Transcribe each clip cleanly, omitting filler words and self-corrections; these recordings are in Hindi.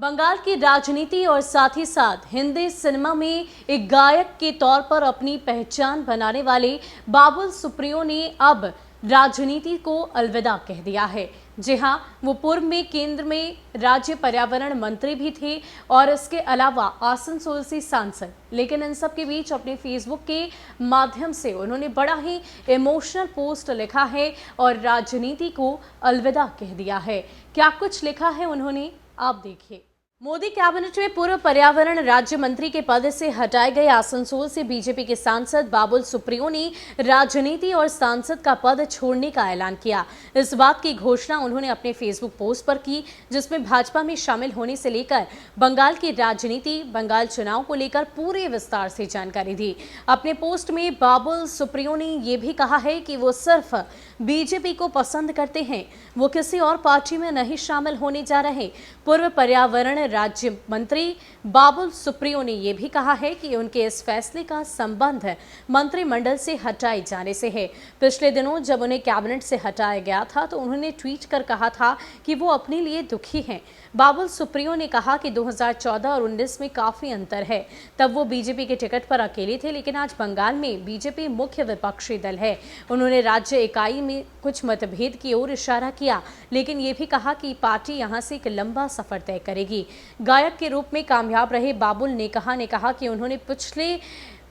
बंगाल की राजनीति और साथ ही साथ हिंदी सिनेमा में एक गायक के तौर पर अपनी पहचान बनाने वाले बाबुल सुप्रियो ने अब राजनीति को अलविदा कह दिया है। जी हां, वो पूर्व में केंद्र में राज्य पर्यावरण मंत्री भी थे और इसके अलावा आसनसोल से सांसद। लेकिन इन सब के बीच अपने फेसबुक के माध्यम से उन्होंने बड़ा ही इमोशनल पोस्ट लिखा है और राजनीति को अलविदा कह दिया है। क्या कुछ लिखा है उन्होंने, आप देखिए। मोदी कैबिनेट में पूर्व पर्यावरण राज्य मंत्री के पद से हटाए गए आसनसोल से बीजेपी के सांसद बाबुल सुप्रियो ने राजनीति और सांसद का पद छोड़ने का ऐलान किया। इस बात की घोषणा उन्होंने अपने फेसबुक पोस्ट पर की, जिसमें भाजपा में शामिल होने से लेकर बंगाल की राजनीति, बंगाल चुनाव को लेकर पूरे विस्तार से जानकारी दी। अपने पोस्ट में बाबुल सुप्रियो ने यह भी कहा है कि वो सिर्फ बीजेपी को पसंद करते हैं, वो किसी और पार्टी में नहीं शामिल होने जा रहे। पूर्व पर्यावरण राज्य मंत्री बाबुल सुप्रियो ने यह भी कहा है कि उनके इस फैसले का संबंध मंत्रिमंडल से हटाए जाने से है। पिछले दिनों जब उन्हें कैबिनेट से हटाया गया था तो उन्होंने ट्वीट कर कहा था कि वो अपने लिए दुखी हैं। बाबुल सुप्रियो ने कहा कि 2014 और 19 में काफी अंतर है। तब वो बीजेपी के टिकट पर अकेले थे, लेकिन आज बंगाल में बीजेपी मुख्य विपक्षी दल है। उन्होंने राज्य इकाई में कुछ मतभेद की ओर इशारा किया, लेकिन ये भी कहा कि पार्टी यहां से एक लंबा सफर तय करेगी। गायक के रूप में कामयाब रहे बाबुल ने कहा कि उन्होंने पिछले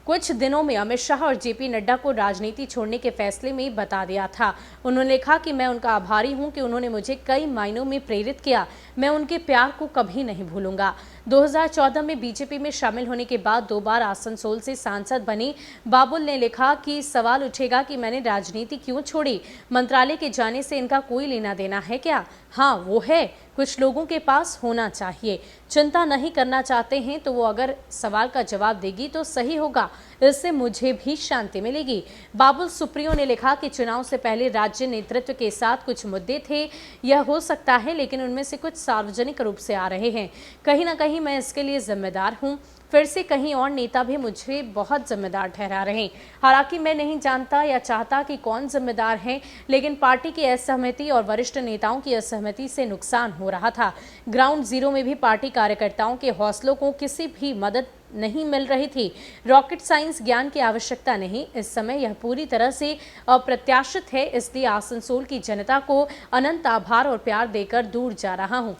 कुछ दिनों में अमित शाह और जेपी नड्डा को राजनीति छोड़ने के फैसले में बता दिया था। उन्होंने लिखा कि मैं उनका आभारी हूं कि उन्होंने मुझे कई मायनों में प्रेरित किया। मैं उनके प्यार को कभी नहीं भूलूंगा। 2014 में बीजेपी में शामिल होने के बाद 2 बार आसनसोल से सांसद बने बाबुल ने लिखा कि सवाल उठेगा कि मैंने राजनीति क्यों छोड़ी। मंत्रालय के जाने से इनका कोई लेना देना है क्या? हाँ, वो है। कुछ लोगों के पास होना चाहिए। चिंता नहीं करना चाहते हैं तो वो अगर सवाल का जवाब देगी तो सही होगा, इससे मुझे भी शांति मिलेगी। बाबुल सुप्रियो ने लिखा कि चुनाव से पहले राज्य नेतृत्व के साथ कुछ मुद्दे थे, यह हो सकता है, लेकिन उनमें से कुछ सार्वजनिक रूप से आ रहे हैं। कहीं ना कहीं मैं इसके लिए जिम्मेदार हूं। फिर से कहीं और नेता भी मुझे बहुत जिम्मेदार ठहरा रहे हैं। हालांकि मैं नहीं जानता या चाहता कि कौन जिम्मेदार है, लेकिन पार्टी की असहमति और वरिष्ठ नेताओं की असहमति से नुकसान हो रहा था। ग्राउंड जीरो में भी पार्टी कार्यकर्ताओं के हौसलों को किसी भी मदद नहीं मिल रही थी। रॉकेट साइंस ज्ञान की आवश्यकता नहीं, इस समय यह पूरी तरह से अप्रत्याशित है, इसलिए आसनसोल की जनता को अनंत आभार और प्यार देकर दूर जा रहा हूँ।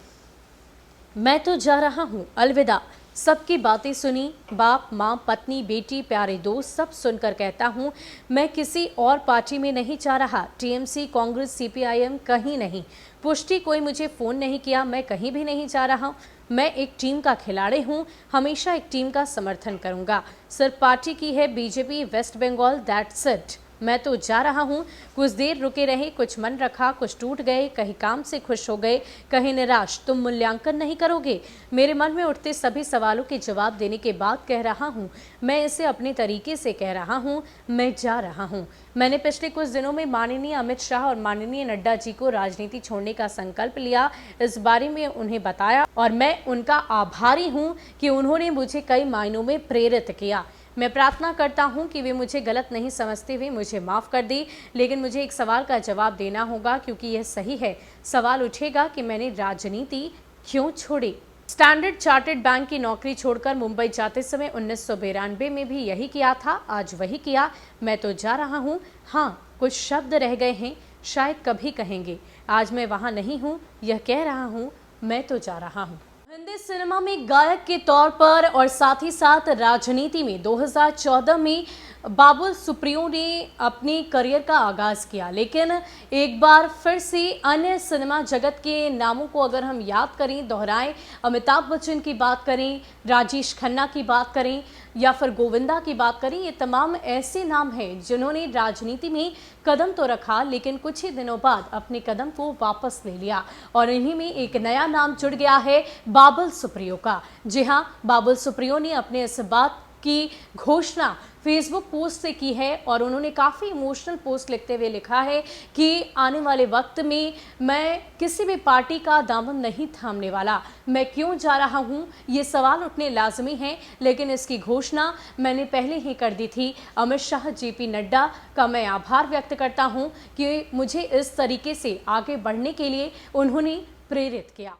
मैं तो जा रहा हूँ, अलविदा। सबकी बातें सुनी, बाप, माँ, पत्नी, बेटी, प्यारे दोस्त सब सुनकर कहता हूँ मैं किसी और पार्टी में नहीं जा रहा। टीएमसी, कांग्रेस, सीपीआईएम कहीं नहीं। पुष्टि कोई मुझे फ़ोन नहीं किया। मैं कहीं भी नहीं जा रहा। मैं एक टीम का खिलाड़ी हूँ, हमेशा एक टीम का समर्थन करूँगा। सिर्फ पार्टी की है BJP West Bengal, that's it. मैं तो जा रहा हूँ। कुछ देर रुके रहे, कुछ मन रखा, कुछ टूट गए, कहीं काम से खुश हो गए, कहीं निराश। तुम मूल्यांकन नहीं करोगे। मेरे मन में उठते सभी सवालों के जवाब देने के बाद कह रहा हूँ। मैं इसे अपने तरीके से कह रहा हूँ। मैं जा रहा हूँ। मैंने पिछले कुछ दिनों में माननीय अमित शाह और माननीय नड्डा जी को राजनीति छोड़ने का संकल्प लिया। इस बारे में उन्हें बताया और मैं उनका आभारी हूँ कि उन्होंने मुझे कई मायनों में प्रेरित किया। मैं प्रार्थना करता हूं कि वे मुझे गलत नहीं समझते हुए मुझे माफ़ कर दें, लेकिन मुझे एक सवाल का जवाब देना होगा क्योंकि यह सही है। सवाल उठेगा कि मैंने राजनीति क्यों छोड़ी। स्टैंडर्ड चार्टर्ड बैंक की नौकरी छोड़कर मुंबई जाते समय 1992 में भी यही किया था, आज वही किया। मैं तो जा रहा हूँ। हाँ, कुछ शब्द रह गए हैं, शायद कभी कहेंगे। आज मैं वहाँ नहीं हूँ, यह कह रहा हूँ। मैं तो जा रहा हूँ। हिंदी सिनेमा में गायक के तौर पर और साथ ही साथ राजनीति में 2014 में बाबुल सुप्रियो ने अपने करियर का आगाज़ किया, लेकिन एक बार फिर से अन्य सिनेमा जगत के नामों को अगर हम याद करें, दोहराएं, अमिताभ बच्चन की बात करें, राजेश खन्ना की बात करें या फिर गोविंदा की बात करें, ये तमाम ऐसे नाम हैं जिन्होंने राजनीति में कदम तो रखा, लेकिन कुछ ही दिनों बाद अपने कदम को वापस ले लिया और इन्हीं में एक नया नाम जुड़ गया है, बाबुल सुप्रियो का। जी हाँ, बाबुल सुप्रियो ने अपने इस बात की घोषणा फेसबुक पोस्ट से की है और उन्होंने काफ़ी इमोशनल पोस्ट लिखते हुए लिखा है कि आने वाले वक्त में मैं किसी भी पार्टी का दामन नहीं थामने वाला। मैं क्यों जा रहा हूँ, ये सवाल उठने लाजमी हैं, लेकिन इसकी घोषणा मैंने पहले ही कर दी थी। अमित शाह, जेपी नड्डा का मैं आभार व्यक्त करता हूँ कि मुझे इस तरीके से आगे बढ़ने के लिए उन्होंने प्रेरित किया।